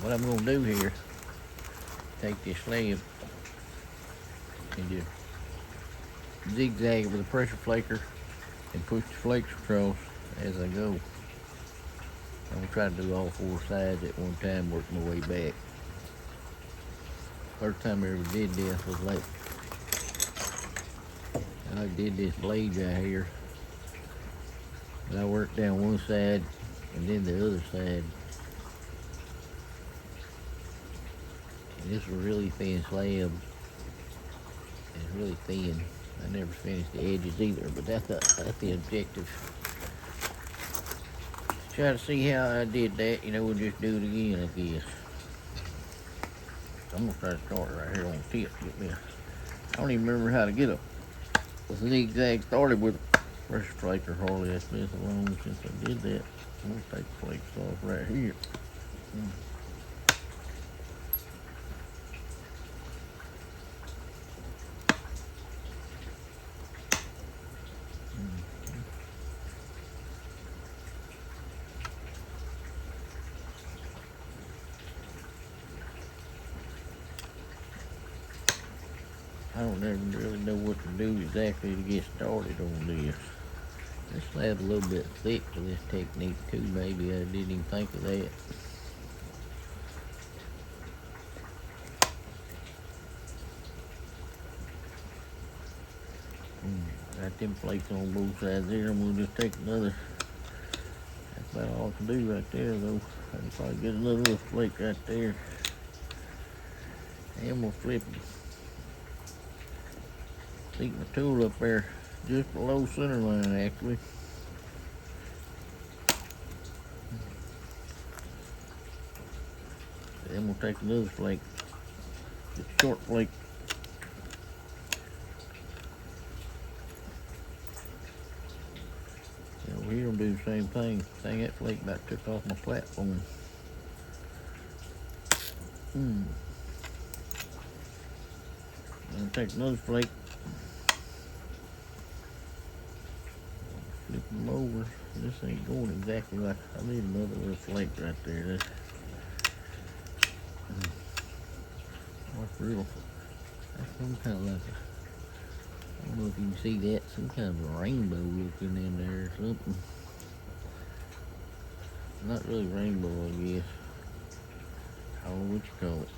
what I'm gonna do here, take this slab and just zigzag it with a pressure flaker and push the flakes across as I go. I'm gonna try to do all four sides at one time, work my way back. First time I ever did this was like, I did this blade right here. And I worked down one side and then the other side. And this was a really thin slab. It's really thin. I never finished the edges either, but that's the objective. Try to see how I did that, we'll just do it again, I guess. I'm gonna try to start right here on the tip. I don't even remember how to get a zigzag started with a pressure flaker hardly. It's been so long since I did that. I'm gonna take the flakes off right here. I don't ever really know what to do exactly to get started on this. This slab's a little bit thick for this technique too, maybe. I didn't even think of that. Got them flakes on both sides there, and we'll just take another. That's about all I can do right there, though. I can probably get another little flake right there. And we'll flip it. Stick my tool up there just below center line, actually. Then we'll take another flake, get a short flake. And over here we'll do the same thing. Dang, that flake about took off my platform. And take another flake. Flip them over. This ain't going exactly like I need another little flake right there. That's real. That's some kind of like I don't know if you can see that, some kind of a rainbow looking in there or something. Not really rainbow, I guess. I don't know what you call it.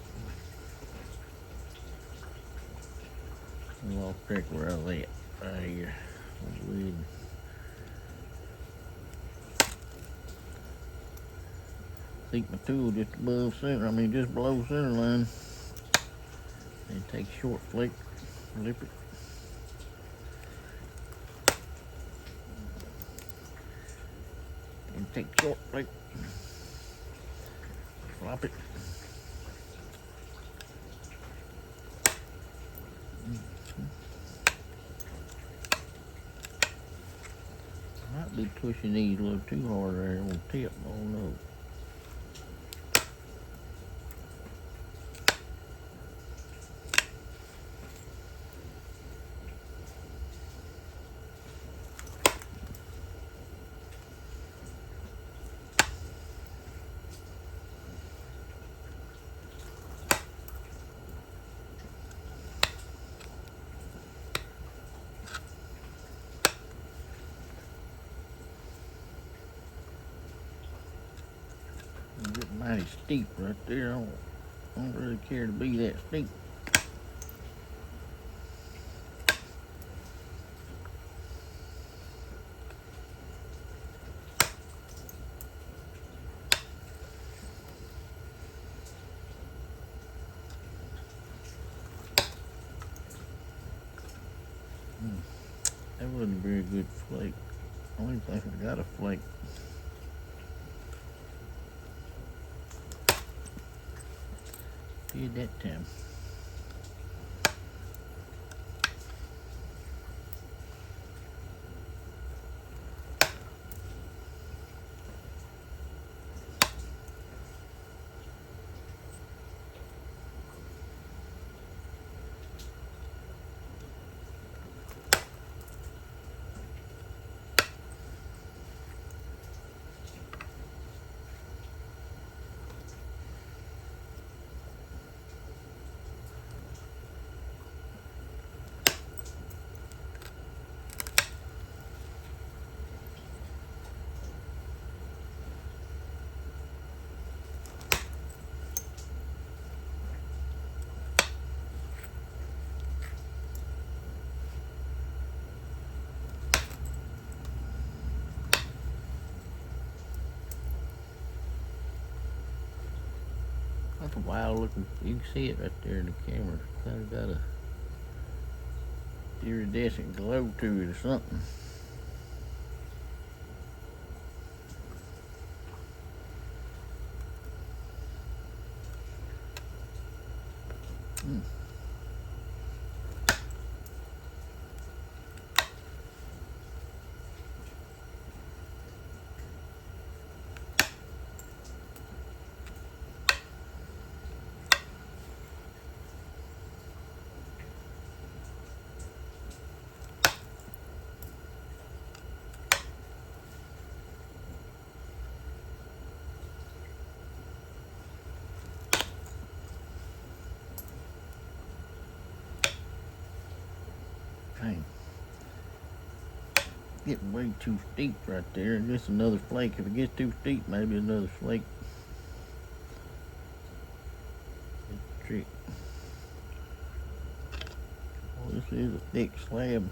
I lost track where I was at. Right here. Stick my tool just above center, just below center line. And take a short flake, flip it. And take a short flake, flop it. Might be pushing these a little too hard there on the tip, I don't know. Getting mighty steep right there. I don't really care to be that steep. That wasn't a very good flake. I don't even think I got a flake. Did that time. That's a wild looking. You can see it right there in the camera. Kind of got a iridescent glow to it or something. Dang. Getting way too steep right there. Just another flake. If it gets too steep, maybe another flake. That's the trick. Oh, this is a thick slab.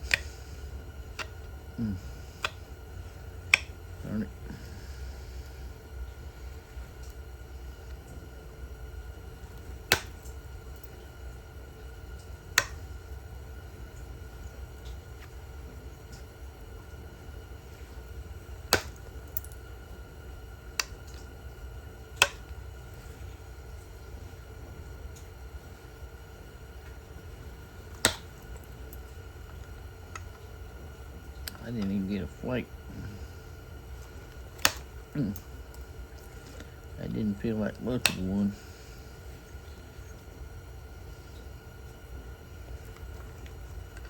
Darn it. I didn't even get a flake. That didn't feel like much of one.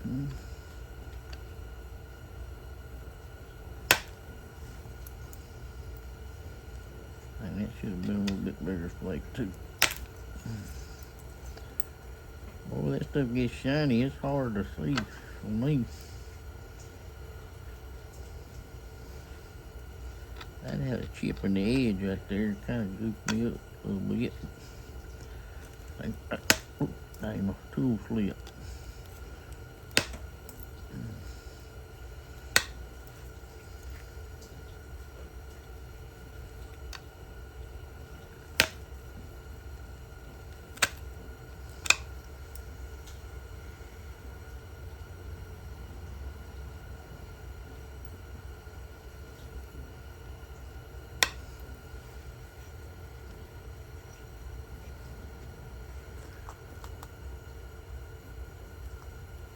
And that should have been a little bit bigger flake too. Boy, that stuff gets shiny. It's hard to see for me. That had a chip in the edge right there. Kind of goofed me up a little bit. Dang, my tool slipped.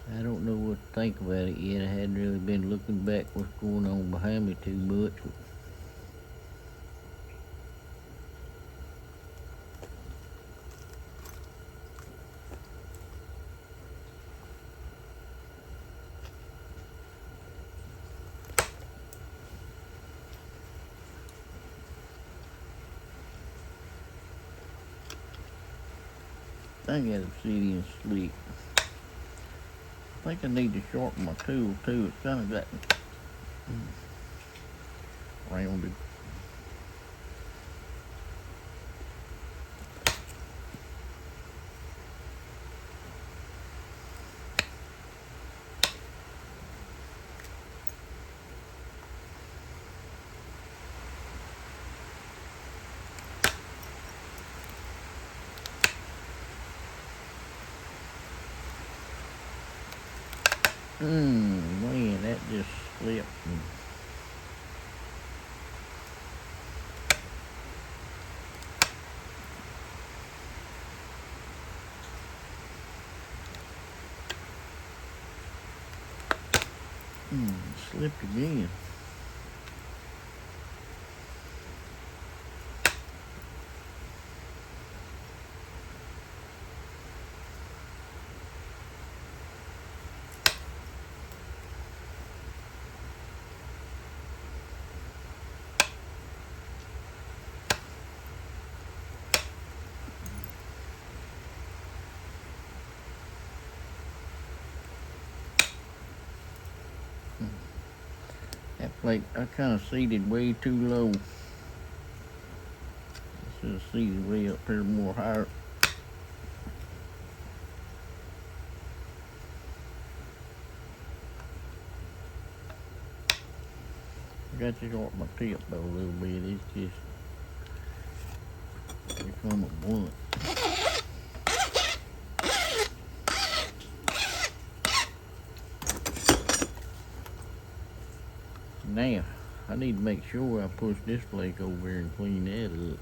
I don't know what to think about it yet. I hadn't really been looking back what's going on behind me too much. I got Obsidian slick. I think I need to sharpen my tool too. It's kind of got rounded. Man, that just slipped. Slipped again. That flake, I kind of seated way too low. I should have seated way up here more higher. I got to sharpen my tip though a little bit. It's just become a blunt. Now, I need to make sure I push this flake over here and clean that up.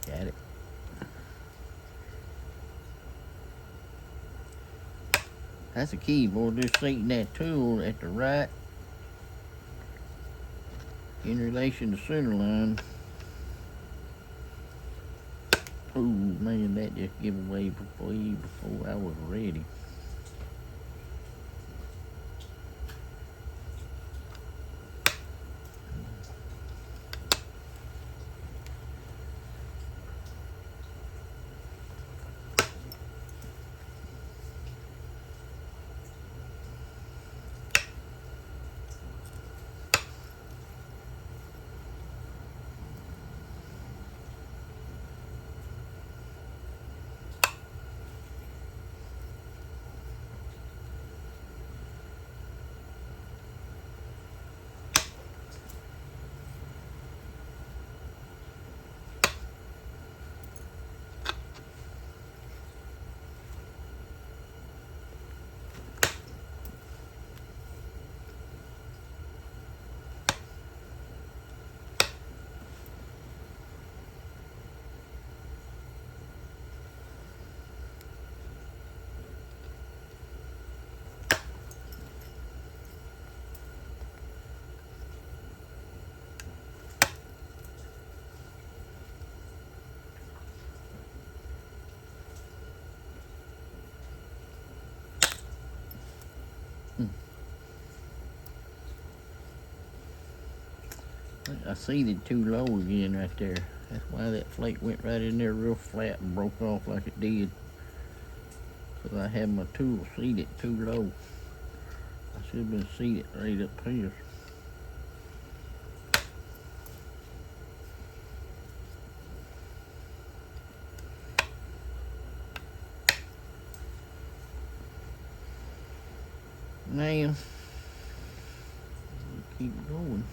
Got it. That's the key, boy. Just setting that tool at the right in relation to center line. Oh man, that just gave away before I was ready. I seated too low again right there. That's why that flake went right in there real flat and broke off like it did. Because I had my tool seated too low. I should have been seated right up here. Now, keep going.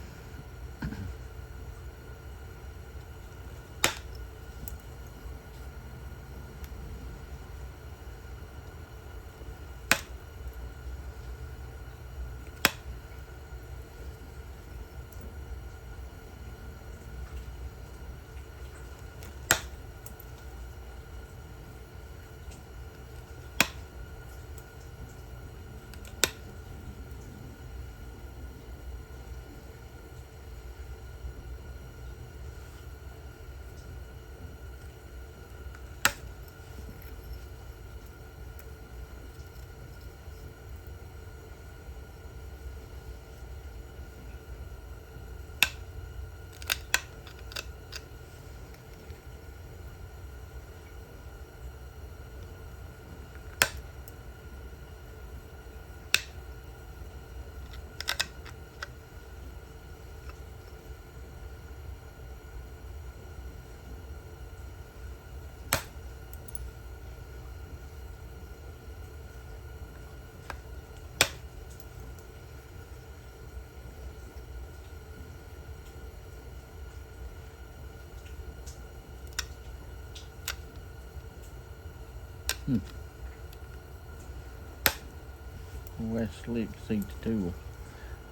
Well, that's slick to see the tool.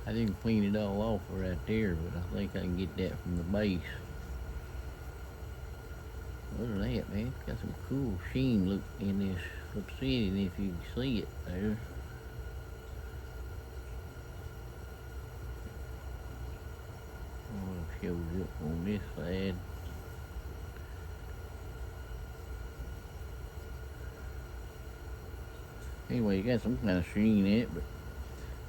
I didn't clean it all off right there, but I think I can get that from the base. Look at that, man. It's got some cool sheen look in this Obsidian if you can see it there. Oh, it shows up on this side. Anyway, you got some kind of sheen in it, but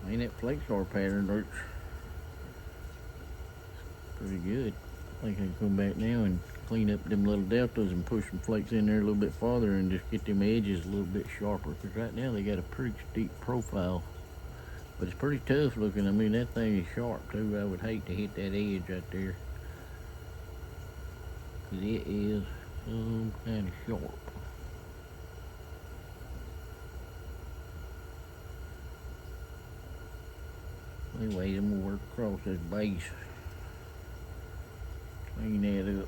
I mean, that flake star pattern looks pretty good. I think I can come back now and clean up them little deltas and push some flakes in there a little bit farther and just get them edges a little bit sharper, because right now they got a pretty steep profile, but it's pretty tough looking. I mean, that thing is sharp too. I would hate to hit that edge right there, because it is some kind of sharp. Anyway, I'm gonna work across this base. Clean that up.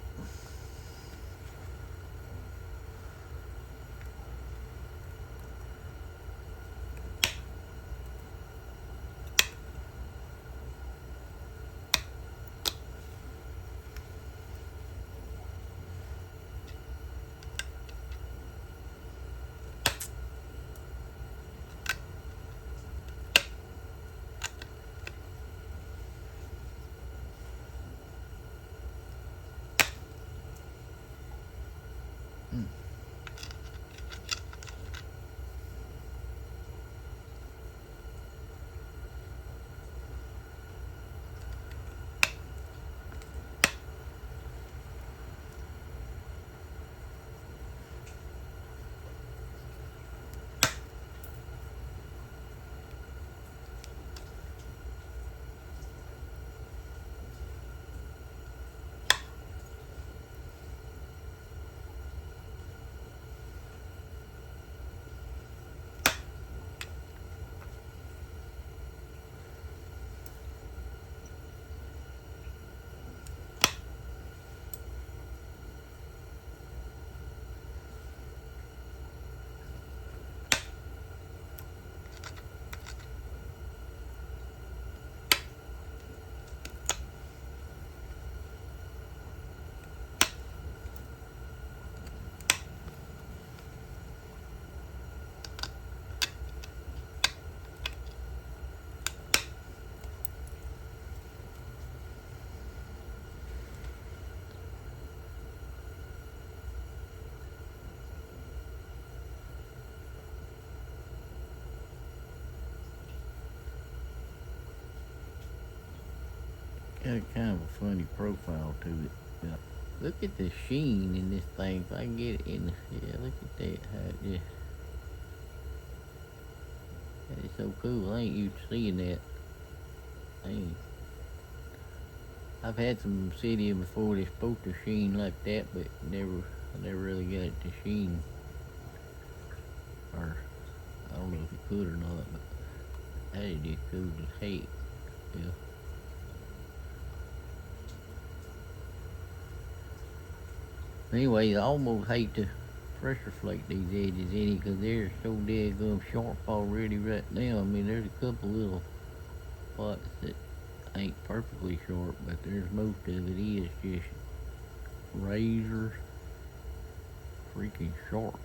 Got kind of a funny profile to it. Yeah. Look at the sheen in this thing. If I can get it in, yeah, look at that. How it just, that is so cool. I ain't used to seeing that. I've had some Obsidian before that's supposed to sheen like that, but I never really got it to sheen. Or I don't know if it could or not, but that is just cool as heck. Yeah. Anyway, I almost hate to pressure flake these edges any because they're so dead sharp already right now. I mean, there's a couple little spots that ain't perfectly sharp, but there's most of it is just razor freaking sharp.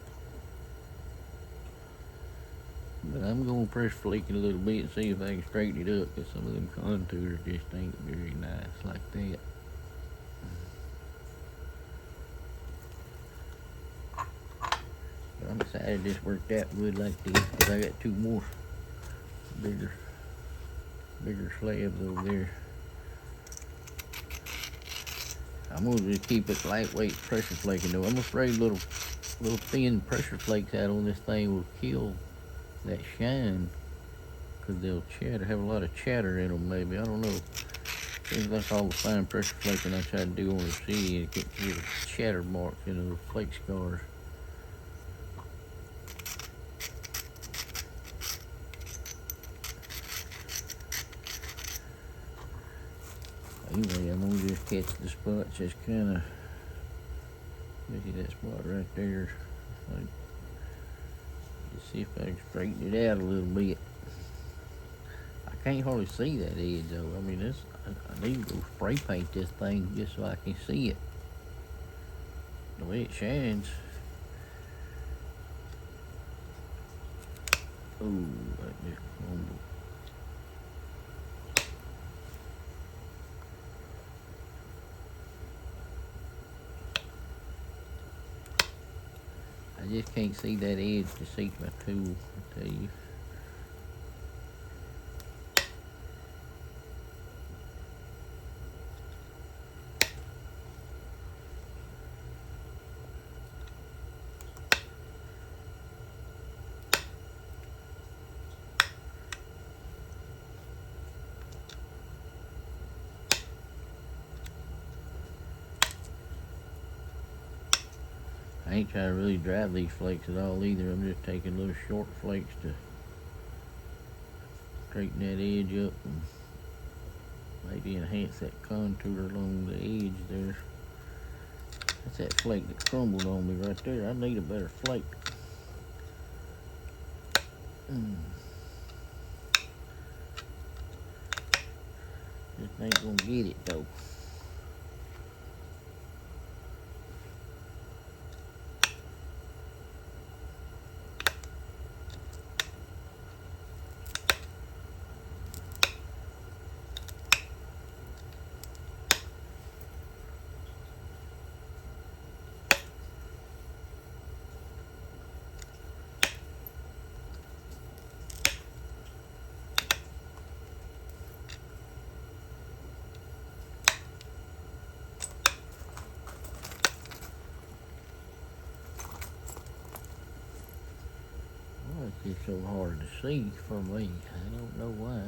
But I'm going to pressure flake it a little bit and see if I can straighten it up because some of them contours just ain't very nice like that. I'm excited this worked out good like this because I got two more bigger slabs over there. I'm gonna just keep it lightweight pressure flaking though. I'm afraid little thin pressure flakes out on this thing will kill that shine because they'll have a lot of chatter in them maybe. I don't know. Seems like all the fine pressure flaking I try to do on the Obsidian, it gets little chatter marks in the flake scars. Anyway, I'm gonna just catch the spots, just kind of, maybe that spot right there. Like, just see if I can straighten it out a little bit. I can't hardly see that edge though. I mean, I need to go spray paint this thing just so I can see it. The way it shines. Ooh, that just crumbled. I just can't see that edge to see my tool, I tell you. I ain't trying to really drive these flakes at all either. I'm just taking little short flakes to straighten that edge up and Maybe enhance that contour along the edge there. That's that flake that crumbled on me right there. I need a better flake. Just ain't gonna get it though. It's so hard to see for me. I don't know why.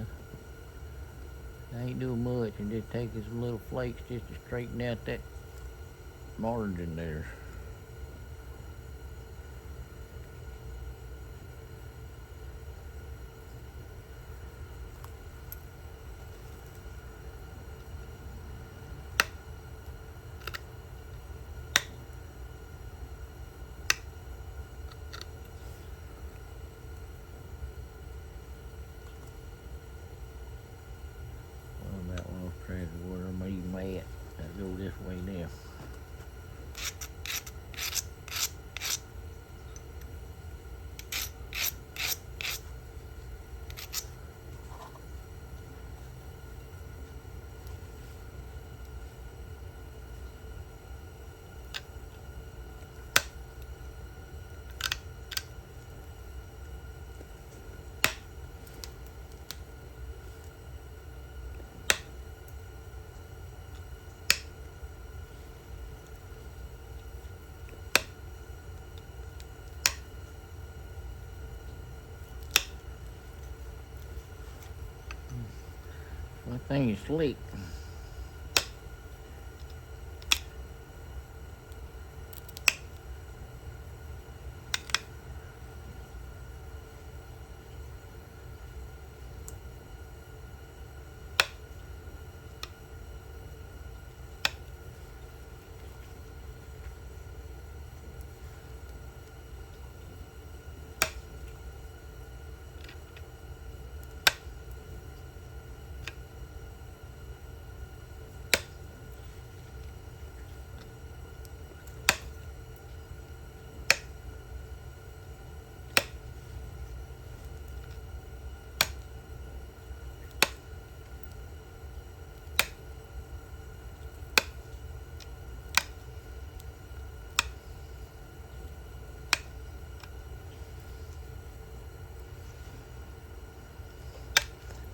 I ain't doing much and just taking some little flakes just to straighten out that margin there. Well, that one off track of where I'm even at. I go this way now. My thing is slick.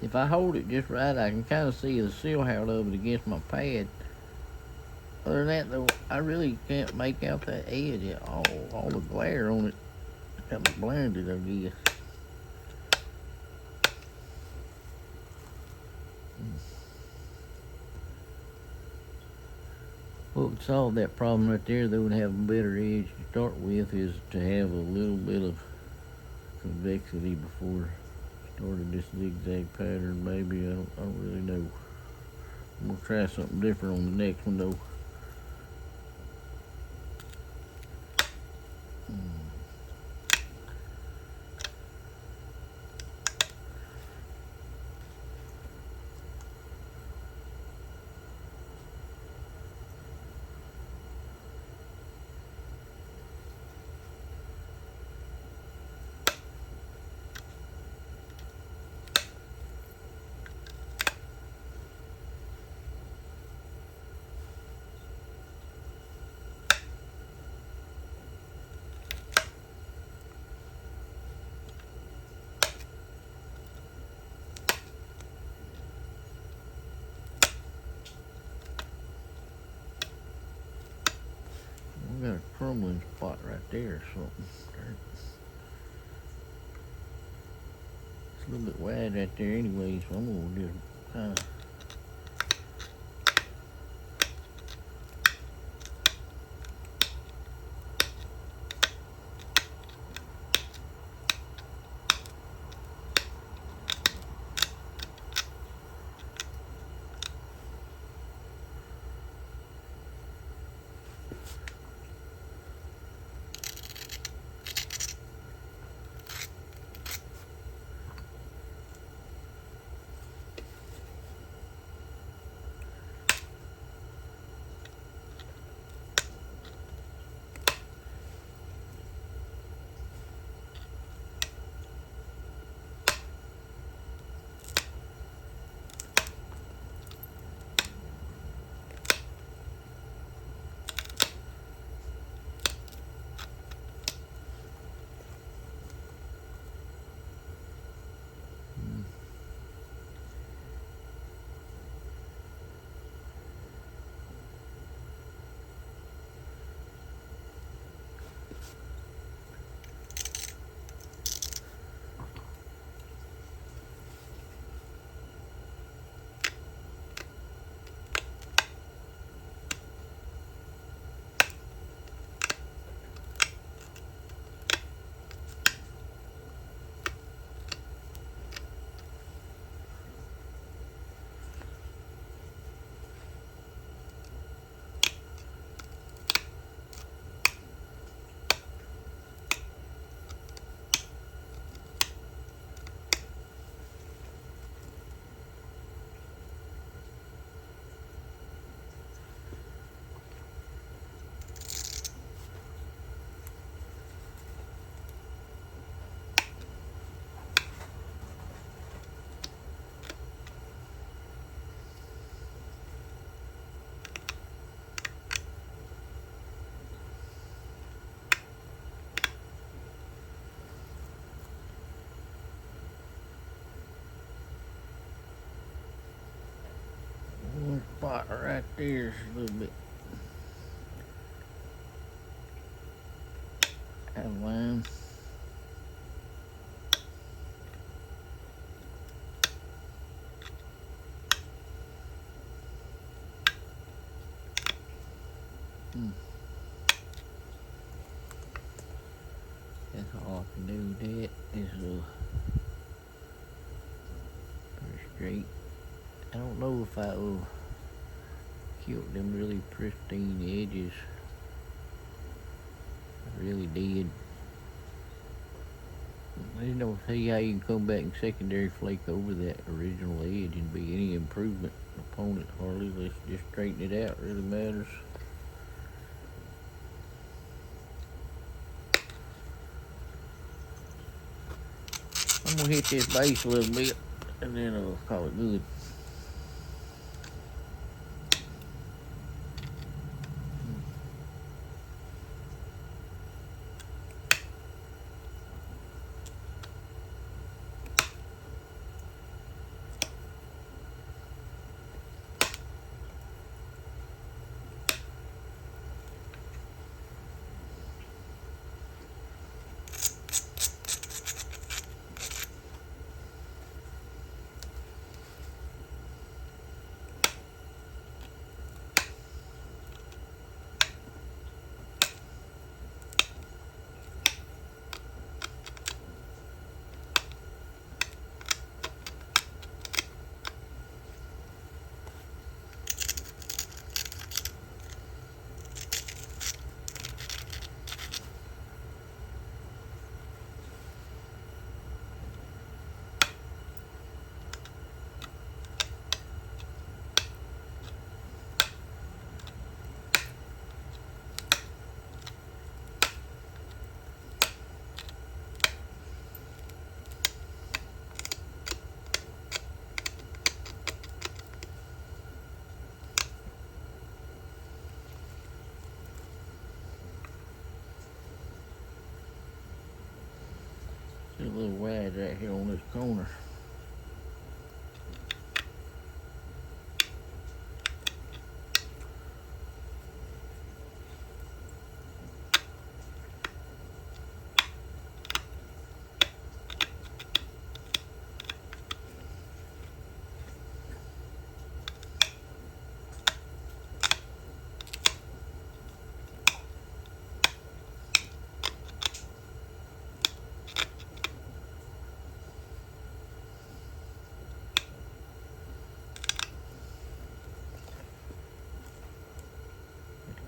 If I hold it just right, I can kind of see the seal out of it against my pad. Other than that, though, I really can't make out that edge at all. All the glare on it got me blinded, I guess. What would solve that problem right there, though, and have a better edge to start with, is to have a little bit of convexity before starting this zigzag pattern. Maybe I don't really know. I'm gonna try something different on the next one, though. We got a crumbling spot right there or something. It's a little bit wide right there anyway, so I'm gonna just kind of right there's a little bit out of line. That's all I can do with that. Is pretty straight. I don't know if I killed them really pristine edges. I really did. I just don't see how you can come back and secondary flake over that original edge and be any improvement upon it. Hardly. Let's just straighten it out. It really matters. I'm gonna hit this base a little bit and then I'll call it good. It's a little wide right here on this corner.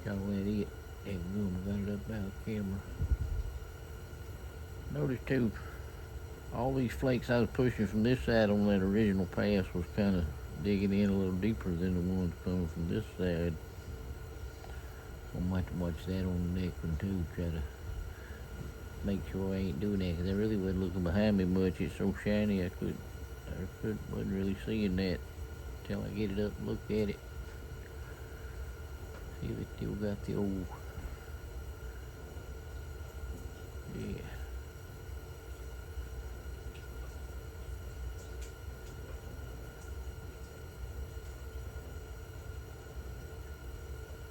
Y'all let it. There we go. I got it up out of the camera. Notice too, all these flakes I was pushing from this side on that original pass was kind of digging in a little deeper than the ones coming from this side. I might have to watch that on the next one too. Try to make sure I ain't doing that, because I really wasn't looking behind me much. It's so shiny I wasn't really seeing that until I get it up and look at it. See if it still got the old, yeah.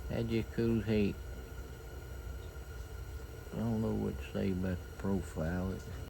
That just cool hate. I don't know what to say about the profile.